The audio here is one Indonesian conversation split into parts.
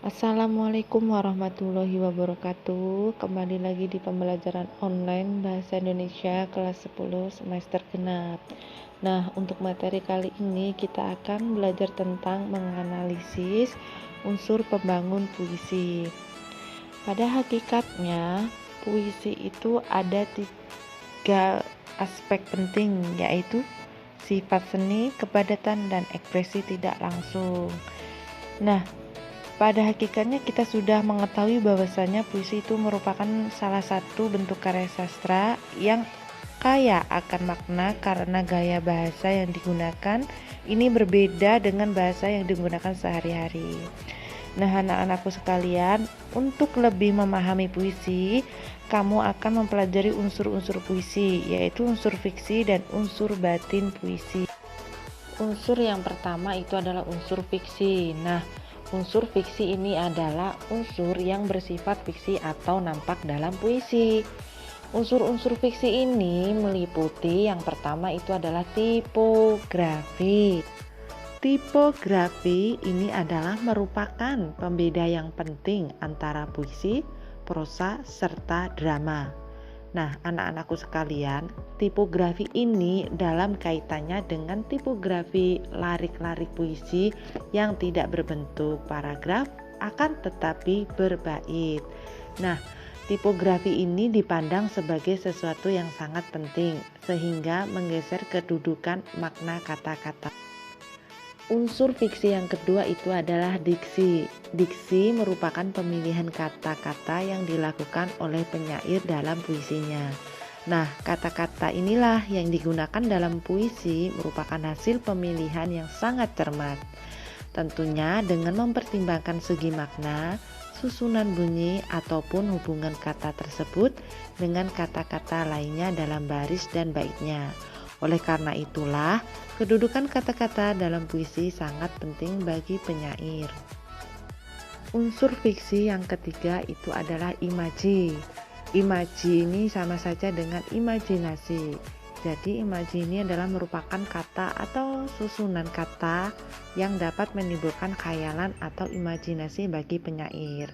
Assalamualaikum warahmatullahi wabarakatuh. Kembali lagi di pembelajaran online Bahasa Indonesia kelas 10 semester genap. Nah, untuk materi kali ini kita akan belajar tentang menganalisis unsur pembangun puisi. Pada hakikatnya, puisi itu ada 3 aspek penting, yaitu sifat seni, kepadatan, dan ekspresi tidak langsung. Nah, pada hakikatnya kita sudah mengetahui bahwasanya puisi itu merupakan salah satu bentuk karya sastra yang kaya akan makna karena gaya bahasa yang digunakan ini berbeda dengan bahasa yang digunakan sehari-hari. Nah, anak-anakku sekalian, untuk lebih memahami puisi, kamu akan mempelajari unsur-unsur puisi, yaitu unsur fiksi dan unsur batin puisi. Unsur yang pertama itu adalah unsur fiksi. Nah, unsur fiksi ini adalah unsur yang bersifat fiksi atau nampak dalam puisi. Unsur-unsur fiksi ini meliputi yang pertama itu adalah tipografi. Tipografi ini adalah merupakan pembeda yang penting antara puisi, prosa, serta drama. Nah, anak-anakku sekalian, tipografi ini dalam kaitannya dengan tipografi larik-larik puisi yang tidak berbentuk paragraf akan tetapi berbait. Nah, tipografi ini dipandang sebagai sesuatu yang sangat penting sehingga menggeser kedudukan makna kata-kata. Unsur fiksi yang kedua itu adalah diksi. Diksi merupakan pemilihan kata-kata yang dilakukan oleh penyair dalam puisinya. Nah, kata-kata inilah yang digunakan dalam puisi merupakan hasil pemilihan yang sangat cermat. Tentunya dengan mempertimbangkan segi makna, susunan bunyi ataupun hubungan kata tersebut dengan kata-kata lainnya dalam baris dan baitnya. Oleh karena itulah, kedudukan kata-kata dalam puisi sangat penting bagi penyair. Unsur fiksi yang ketiga itu adalah imaji. Imaji ini sama saja dengan imajinasi. Jadi imaji ini adalah merupakan kata atau susunan kata yang dapat menimbulkan khayalan atau imajinasi bagi penyair.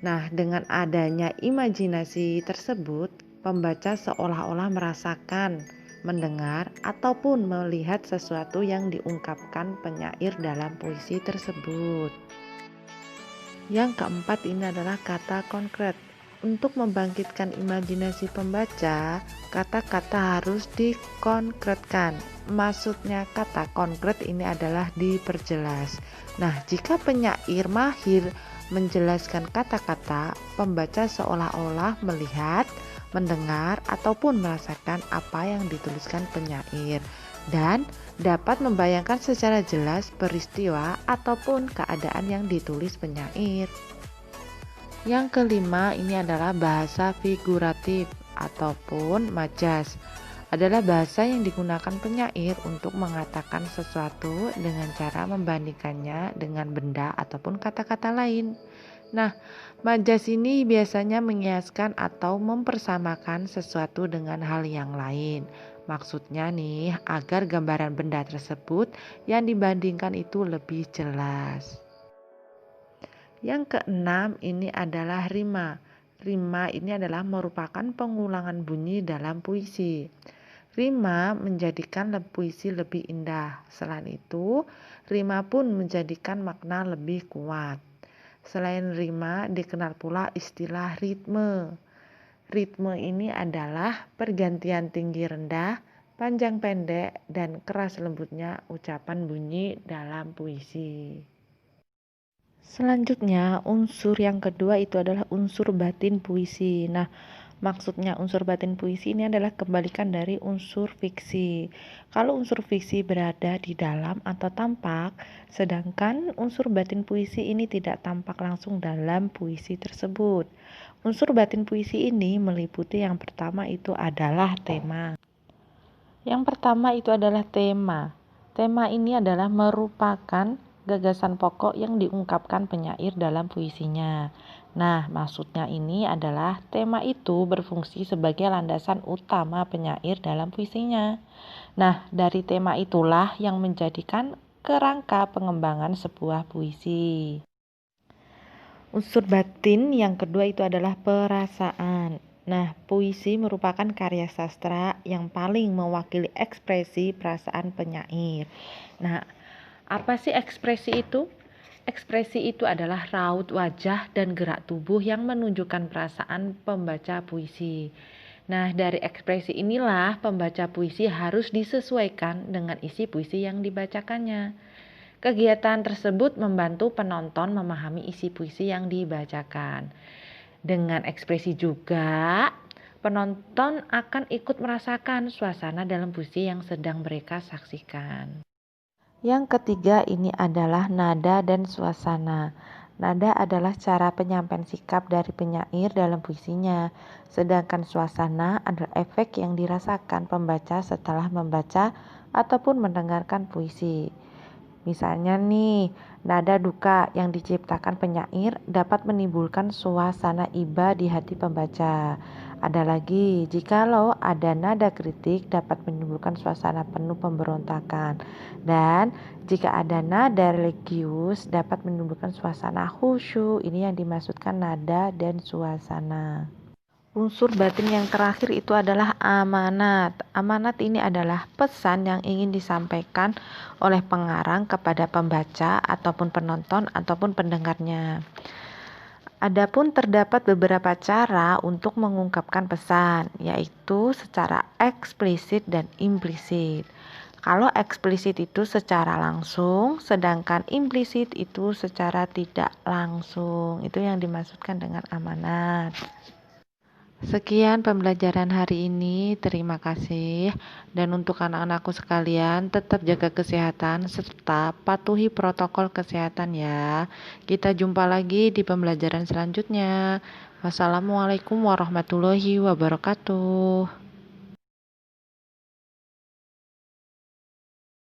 Nah, dengan adanya imajinasi tersebut, pembaca seolah-olah merasakan, mendengar, ataupun melihat sesuatu yang diungkapkan penyair dalam puisi tersebut. Yang keempat ini adalah kata konkret. Untuk membangkitkan imajinasi pembaca, kata-kata harus dikonkretkan. Maksudnya kata konkret ini adalah diperjelas. Nah, jika penyair mahir menjelaskan kata-kata, pembaca seolah-olah melihat, mendengar, ataupun merasakan apa yang dituliskan penyair dan dapat membayangkan secara jelas peristiwa ataupun keadaan yang ditulis penyair. Yang kelima ini adalah bahasa figuratif ataupun majas. Adalah bahasa yang digunakan penyair untuk mengatakan sesuatu dengan cara membandingkannya dengan benda ataupun kata-kata lain. Nah, majas ini biasanya mengiaskan atau mempersamakan sesuatu dengan hal yang lain. Maksudnya nih, agar gambaran benda tersebut yang dibandingkan itu lebih jelas. Yang keenam ini adalah rima. Rima ini adalah merupakan pengulangan bunyi dalam puisi. Rima menjadikan puisi lebih indah. Selain itu, rima pun menjadikan makna lebih kuat. Selain rima, dikenal pula istilah ritme. Ritme ini adalah pergantian tinggi rendah, panjang pendek, dan keras lembutnya ucapan bunyi dalam puisi. Selanjutnya, unsur yang kedua itu adalah unsur batin puisi. Nah, maksudnya unsur batin puisi ini adalah kebalikan dari unsur fiksi. Kalau unsur fiksi berada di dalam atau tampak, sedangkan unsur batin puisi ini tidak tampak langsung dalam puisi tersebut. Unsur batin puisi ini meliputi yang pertama itu adalah tema. Yang pertama itu adalah tema. Tema ini adalah merupakan gagasan pokok yang diungkapkan penyair dalam puisinya. Nah, maksudnya ini adalah tema itu berfungsi sebagai landasan utama penyair dalam puisinya. Nah, dari tema itulah yang menjadikan kerangka pengembangan sebuah puisi. Unsur batin yang kedua itu adalah perasaan. Nah, puisi merupakan karya sastra yang paling mewakili ekspresi perasaan penyair. Nah, apa sih ekspresi itu? Ekspresi itu adalah raut wajah dan gerak tubuh yang menunjukkan perasaan pembaca puisi. Nah, dari ekspresi inilah pembaca puisi harus disesuaikan dengan isi puisi yang dibacakannya. Kegiatan tersebut membantu penonton memahami isi puisi yang dibacakan. Dengan ekspresi juga, penonton akan ikut merasakan suasana dalam puisi yang sedang mereka saksikan. Yang ketiga ini adalah nada dan suasana. Nada adalah cara penyampaian sikap dari penyair dalam puisinya, sedangkan suasana adalah efek yang dirasakan pembaca setelah membaca ataupun mendengarkan puisi. Misalnya nih, nada duka yang diciptakan penyair dapat menimbulkan suasana iba di hati pembaca. Ada lagi, jikalau ada nada kritik dapat menimbulkan suasana penuh pemberontakan. Dan jika ada nada religius dapat menimbulkan suasana khusyuk. Ini yang dimaksudkan nada dan suasana. Unsur batin yang terakhir itu adalah amanat. Amanat ini adalah pesan yang ingin disampaikan oleh pengarang kepada pembaca ataupun penonton ataupun pendengarnya. Adapun terdapat beberapa cara untuk mengungkapkan pesan, yaitu secara eksplisit dan implisit. Kalau eksplisit itu secara langsung, sedangkan implisit itu secara tidak langsung. Itu yang dimaksudkan dengan amanat. Sekian pembelajaran hari ini, terima kasih. Dan untuk anak-anakku sekalian, tetap jaga kesehatan serta patuhi protokol kesehatan ya. Kita jumpa lagi di pembelajaran selanjutnya. Wassalamualaikum warahmatullahi wabarakatuh.